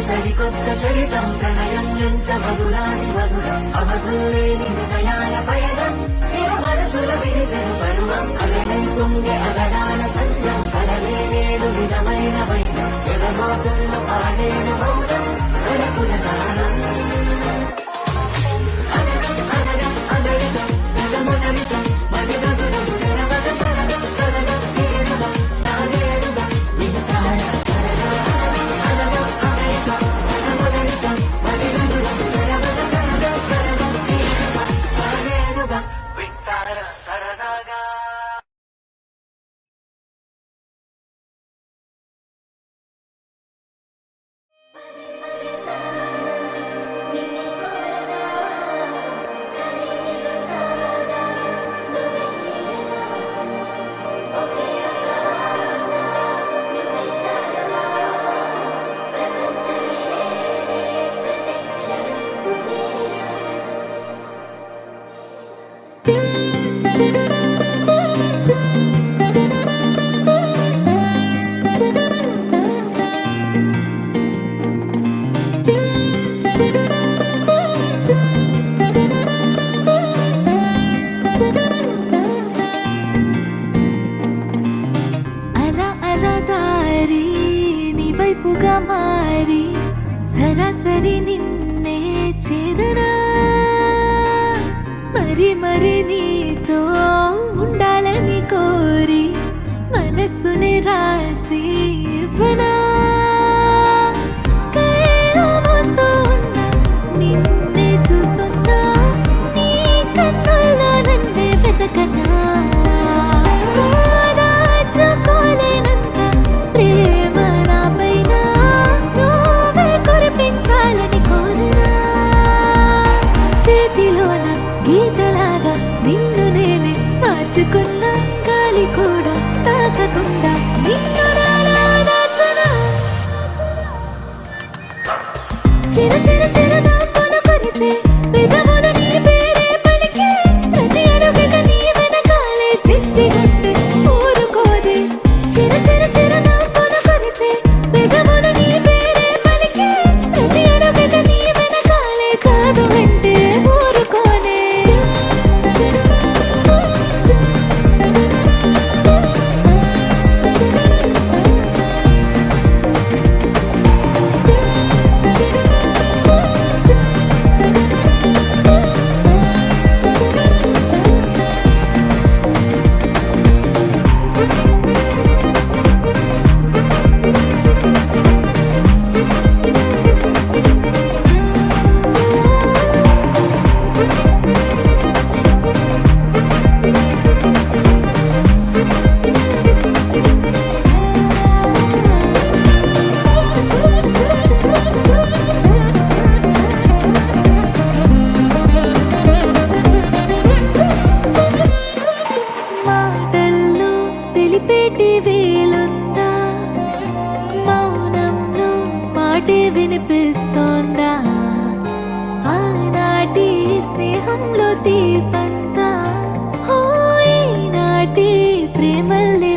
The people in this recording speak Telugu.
సరికొత్త చరితం ప్రణయం ఎంత మధురాని మధురం అవధుల్లేని హృదయాల పయనం ఇరు మనసుల విరిసెను పరువం అలనంతుంగే అగడాల సంధ్యం కలలే నేడు నిజమైన వైద్యం ఎదగోతున్న పాడేన మౌనం వెనకుల నాణం మారి సరాసరి నిన్నే చేరనా మరి మరి నీతో ఉండాలని కోరి మనస్సుని రాసి ఇవ్వనా కళ్ళు మూస్తూ ఉన్నా నిన్నే చూస్తున్నా నీ కన్నుల్లో నన్నే వెతకనా దాచుకోలేనంత ప్రేమ గీతలాగా నిన్ను నేనే మార్చుకున్నా గాలి కూడా తాకకుండా నిన్ను నాలాచనా చిర చిర చిర నవ్వులు కురిసే పెదవులు నీ పేరే పలికే ప్రతి అడుగుగా నీ వెనకాలే చిట్టి గట్టే ఊరుకోదే చిర చిర చిర నవ్వులు కురిసే పెదవులు నీ పేరే పలికే ప్రతి అడుగుగా నీ వెనకాలే కాదు అంటే తెలిపేటి వేలుందా మౌనంలో మాటే వినిపిస్తోందా ఆనాటి స్నేహంలో దీపంతా ఈనాటి ప్రేమల్ని